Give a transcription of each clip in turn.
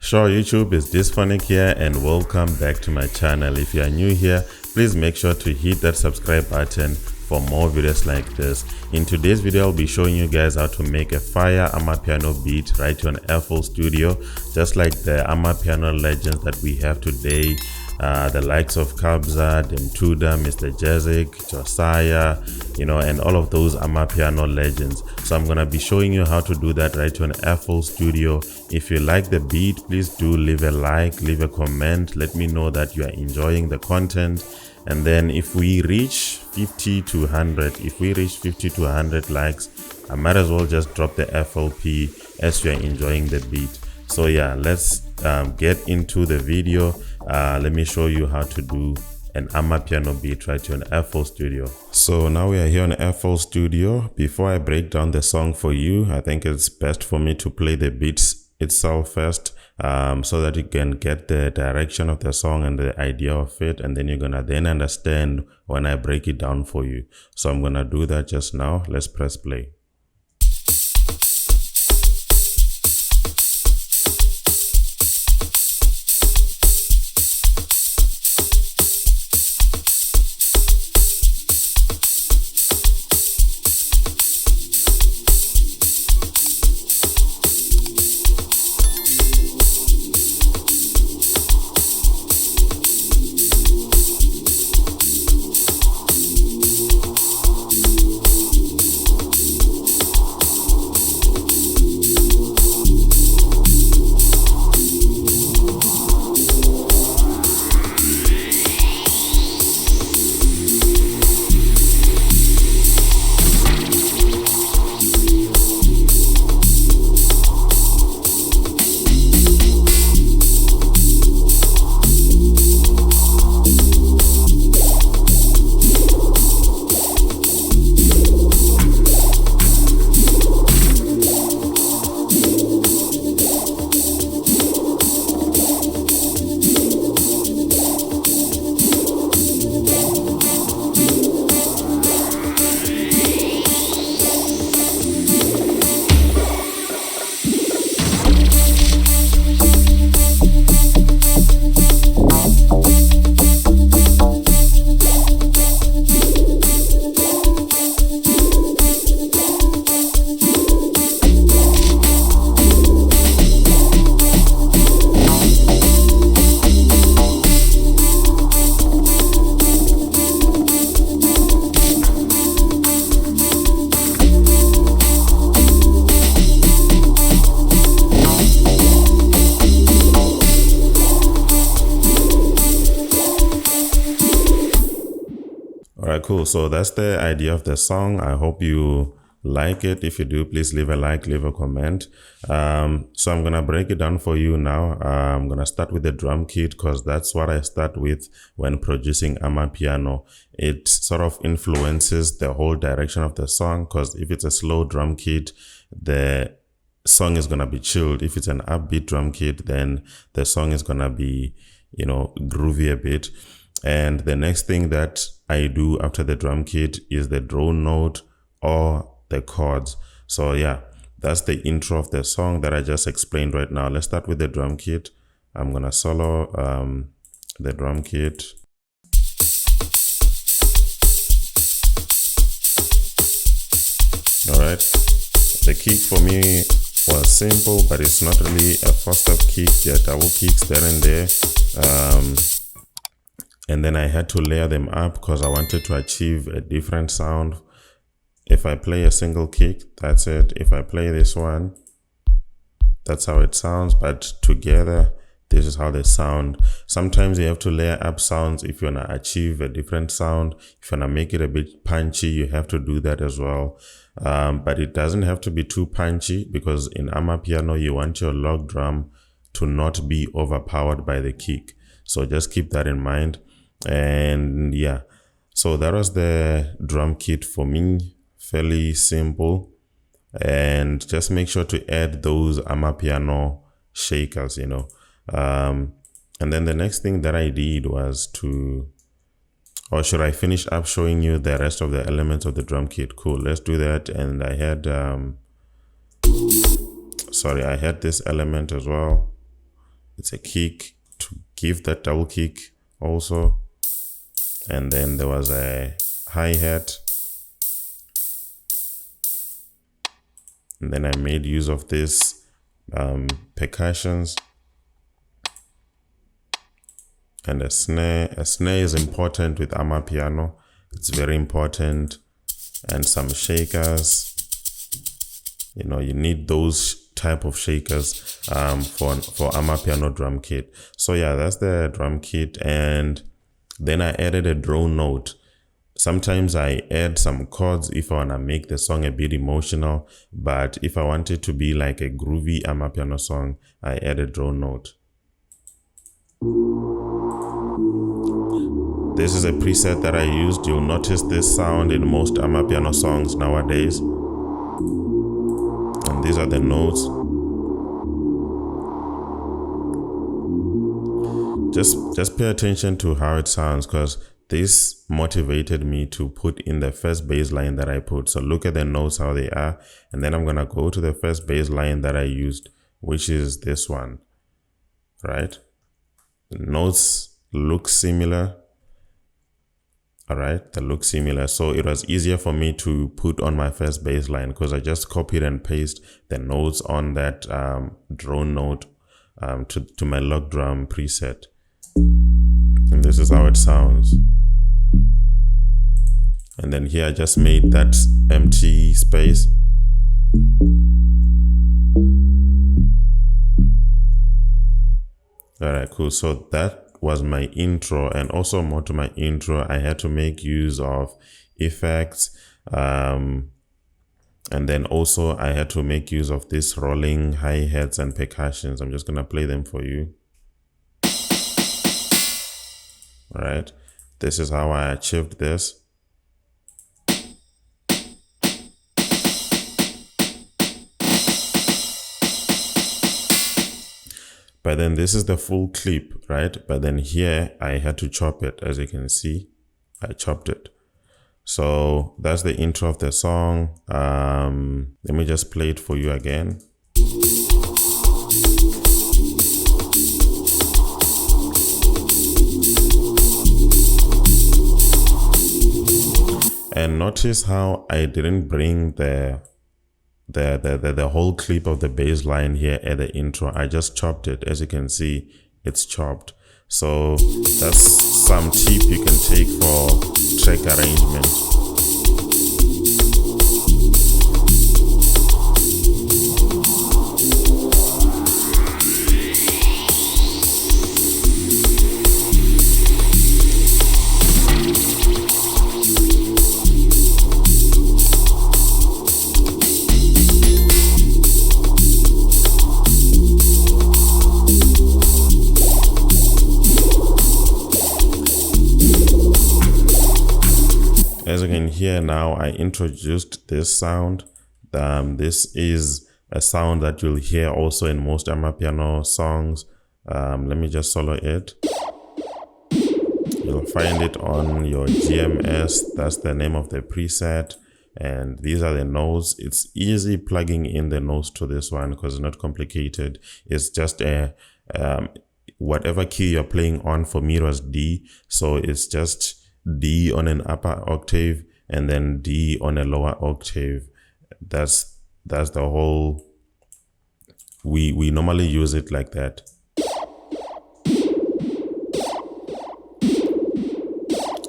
Sure, YouTube, is Dysphonic here and welcome back to my channel. If you are new here, please make sure to hit that subscribe button for more videos like this. In today's video, I'll be showing you guys how to make a fire Amapiano beat right here on FL Studio, just like the Amapiano legends that we have today. The likes of Kabza, Demtuda, Mr. jazziq, Joisah, and all of those Amapiano legends. So I'm gonna be showing you how to do that right here on FL Studio. If you like the beat, please do leave a like, leave a comment, let me know that you are enjoying the content. And then if we reach 50 to 100 likes, I might as well just drop the FLP as you are enjoying the beat. So yeah, let's get into the video. Let me show you how to do an Amapiano beat right here on FL Studio. So now we are here on FL Studio. Before I break down the song for you, I think it's best for me to play the beats itself first, so that you can get the direction of the song and the idea of it, and then you're gonna then understand when I break it down for you. So I'm gonna do that just now. Let's press play. Alright, cool. So that's the idea of the song. I hope you like it. If you do, please leave a like, leave a comment. So I'm gonna break it down for you now. I'm gonna start with the drum kit because that's what I start with when producing Amapiano. It sort of influences the whole direction of the song, because if it's a slow drum kit, the song is gonna be chilled. If it's an upbeat drum kit, then the song is gonna be, groovy a bit. And the next thing that I do after the drum kit is the drone note or the chords. So yeah, that's the intro of the song that I just explained right now. Let's start with the drum kit. I'm gonna solo the drum kit. Alright, the kick for me was simple, but it's not really a first-up kick. There are double kicks there and there. And then I had to layer them up because I wanted to achieve a different sound. If I play a single kick, that's it. If I play this one, that's how it sounds. But together, this is how they sound. Sometimes you have to layer up sounds if you want to achieve a different sound. If you want to make it a bit punchy, you have to do that as well. But it doesn't have to be too punchy, because in Amapiano, you want your log drum to not be overpowered by the kick. So just keep that in mind. And yeah, so that was the drum kit for me. Fairly simple. And just make sure to add those Amapiano shakers, And then the next thing that I did was to, or should I finish up showing you the rest of the elements of the drum kit? Cool, let's do that. And I had, I had this element as well. it's a kick to give that double kick also. And then there was a hi-hat. And then I made use of this percussions and a snare. A snare is important with Amapiano. It's very important. And some shakers. You know, you need those type of shakers for Amapiano drum kit. So yeah, that's the drum kit. And then I added a drone note. Sometimes I add some chords if I want to make the song a bit emotional, but if I want it to be like a groovy Amapiano song, I add a drone note. This is a preset that I used. You'll notice this sound in most Amapiano songs nowadays. And these are the notes. Just pay attention to how it sounds, because this motivated me to put in the first bass line that I put. So look at the notes, how they are. And then I'm going to go to the first bass line that I used, which is this one, right? The notes look similar. All right, they look similar. So it was easier for me to put on my first bass line because I just copied and pasted the notes on that drone note to my log drum preset. And this is how it sounds. And then here I just made that empty space. All right, cool. So that was my intro, and also more to my intro, I had to make use of effects. And then also I had to make use of this rolling hi-hats and percussions. I'm just going to play them for you. All right, this is how I achieved this. But then this is the full clip, right? But then here I had to chop it. As you can see, I chopped it. So that's the intro of the song. Let me just play it for you again. And notice how I didn't bring the whole clip of the bass line here at the intro. I just chopped it. As you can see, it's chopped. So that's some tip you can take for track arrangement. As you can hear now, I introduced this sound. This is a sound that you'll hear also in most Amapiano songs. Let me just solo it. You'll find it on your GMS. That's the name of the preset. And these are the notes. It's easy plugging in the notes to this one because it's not complicated. It's just a whatever key you're playing on. For me it was D. So it's just D on an upper octave and then D on a lower octave. That's the whole. We normally use it like that.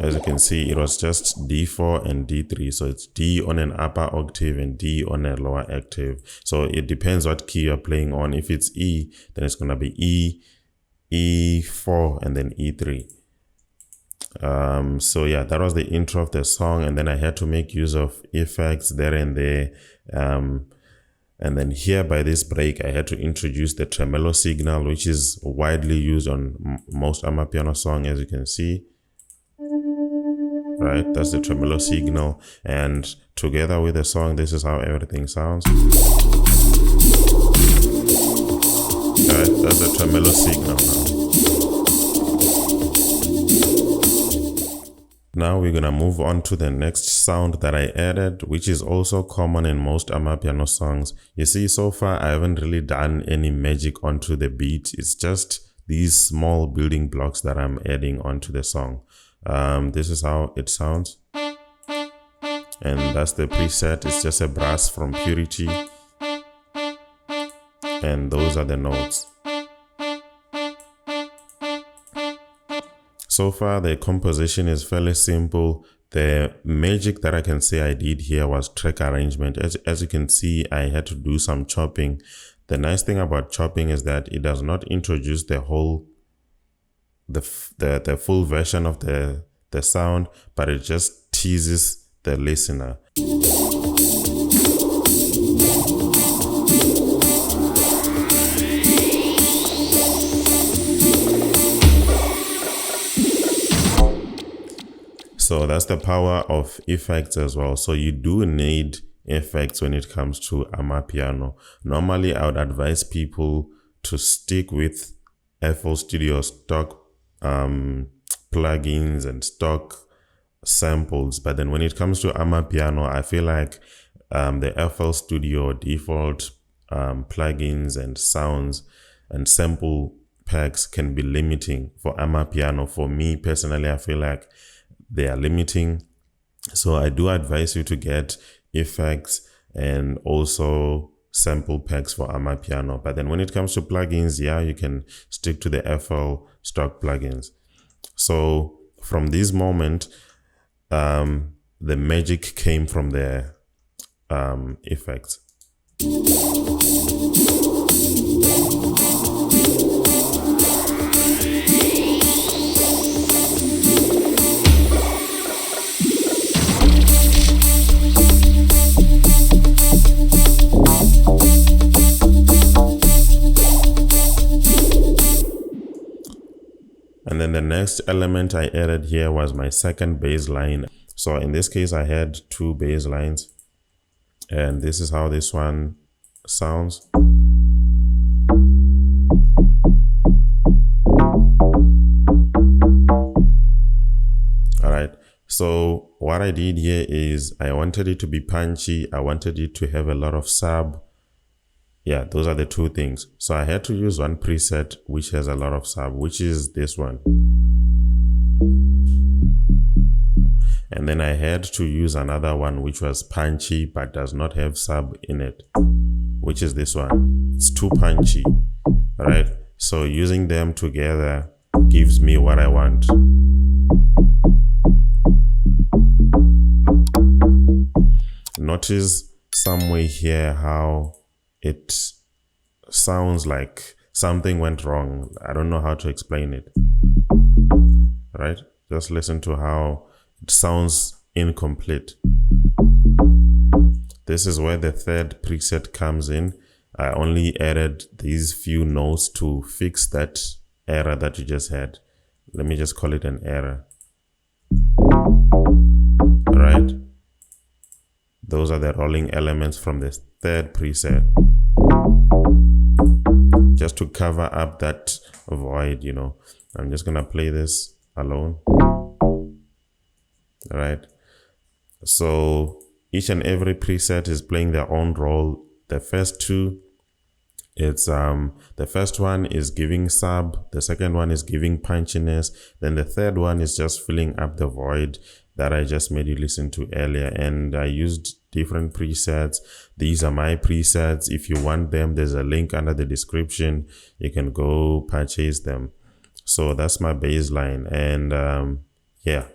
As you can see, it was just D4 and D3. So it's D on an upper octave and D on a lower octave. So it depends what key you're playing on. If it's E, then it's gonna be E, E4, and then E3. So yeah, that was the intro of the song, and then I had to make use of effects there and there. And then here by this break, I had to introduce the tremolo signal, which is widely used on most Amapiano songs, as you can see. Right, that's the tremolo signal, and together with the song, this is how everything sounds. Alright, that's the tremolo signal now. Now we're gonna move on to the next sound that I added, which is also common in most Amapiano songs. You see, so far I haven't really done any magic onto the beat. It's just these small building blocks that I'm adding onto the song. This is how it sounds. And that's the preset. It's just a brass from Purity. And those are the notes. So far, the composition is fairly simple. The magic that I can say I did here was track arrangement. As you can see, I had to do some chopping. The nice thing about chopping is that it does not introduce the full version of the sound, but it just teases the listener. So that's the power of effects as well. So you do need effects when it comes to Amapiano. Normally, I would advise people to stick with FL Studio stock plugins and stock samples. But then when it comes to Amapiano, I feel like the FL Studio default plugins and sounds and sample packs can be limiting for Amapiano. For me personally, I feel like they are limiting. So I do advise you to get effects and also sample packs for Amapiano. But then when it comes to plugins, yeah, you can stick to the FL stock plugins. So from this moment, the magic came from the effects. And then the next element I added here was my second bass line. So in this case, I had two bass lines, and this is how this one sounds. All right. So what I did here is I wanted it to be punchy. I wanted it to have a lot of sub. Yeah, those are the two things. So I had to use one preset which has a lot of sub, which is this one. And then I had to use another one which was punchy but does not have sub in it, which is this one. It's too punchy, right? So using them together gives me what I want. Notice somewhere here how it sounds like something went wrong. I don't know how to explain it, right? Just listen to how it sounds incomplete. This is where the third preset comes in. I only added these few notes to fix that error that you just had. Let me just call it an error. All right. Those are the rolling elements from the third preset. Just to cover up that void, you know. I'm just gonna play this alone. All right. So each and every preset is playing their own role. The first two, it's the first one is giving sub, the second one is giving punchiness, then the third one is just filling up the void that I just made you listen to earlier. And I used different presets. These are my presets. If you want them, there's a link under the description. You can go purchase them. So that's my bass line. And yeah.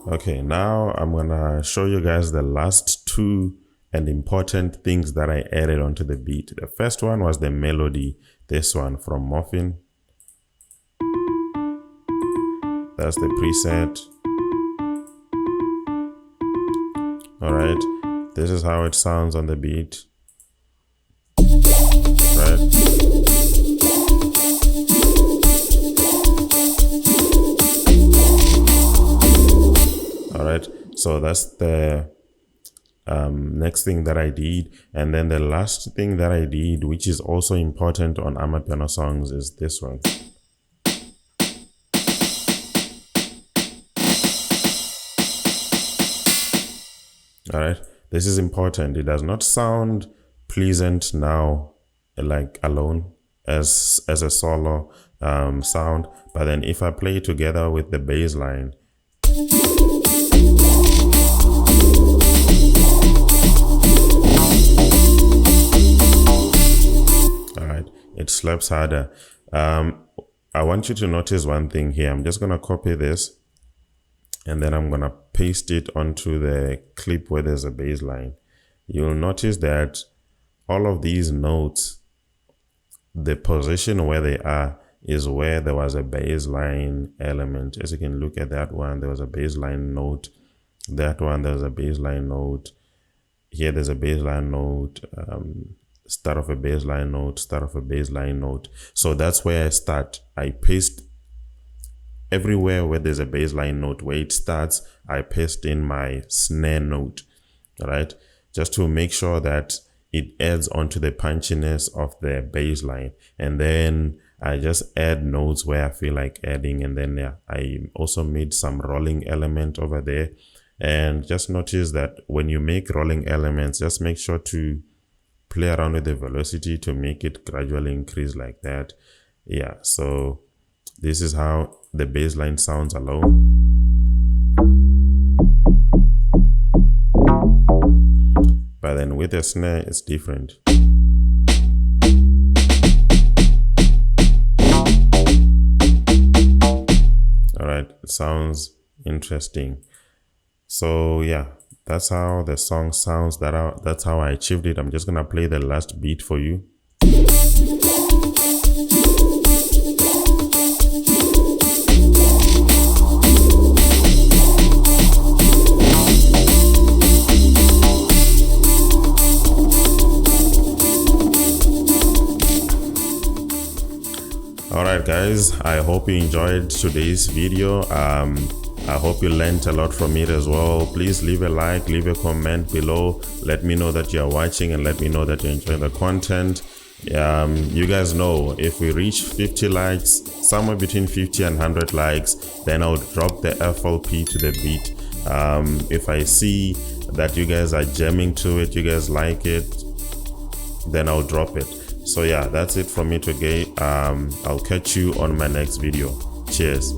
Okay, now I'm gonna show you guys the last two and important things that I added onto the beat. The first one was the melody, this one from Morphine. That's the preset. All right, This is how it sounds on the beat, right? All right, so that's the next thing that I did. And then the last thing that I did, which is also important on Amapiano songs, is this one. All right, this is important. It does not sound pleasant now, like alone as a solo sound, but then if I play it together with the bass line, all right, it slaps harder. I want you to notice one thing here. I'm just gonna copy this and then I'm gonna paste it onto the clip where there's a bass line. You'll notice that all of these notes, the position where they are is where there was a bass line element. As you can look at that one, there was a bass line note. That one, there's a bass line note. Here, there's a bass line note. Start of a bass line note, start of a bass line note. So that's where I start. I paste everywhere where there's a bass line note, where it starts, I paste in my snare note, all right? Just to make sure that it adds onto the punchiness of the bass line. And then I just add notes where I feel like adding. And then yeah, I also made some rolling element over there. And just notice that when you make rolling elements, just make sure to play around with the velocity to make it gradually increase like that. Yeah, so this is how the bass line sounds alone. But then with the snare, it's different. All right, it sounds interesting. So yeah, that's how the song sounds. That's how I achieved it. I'm just gonna play the last beat for you. Alright guys, I hope you enjoyed today's video. I hope you learned a lot from it as well. Please leave a like, leave a comment below. Let me know that you are watching and let me know that you enjoy the content. You guys know, if we reach 50 likes, somewhere between 50 and 100 likes, then I'll drop the FLP to the beat. If I see that you guys are jamming to it, you guys like it, then I'll drop it. So yeah, that's it from me today. I'll catch you on my next video. Cheers.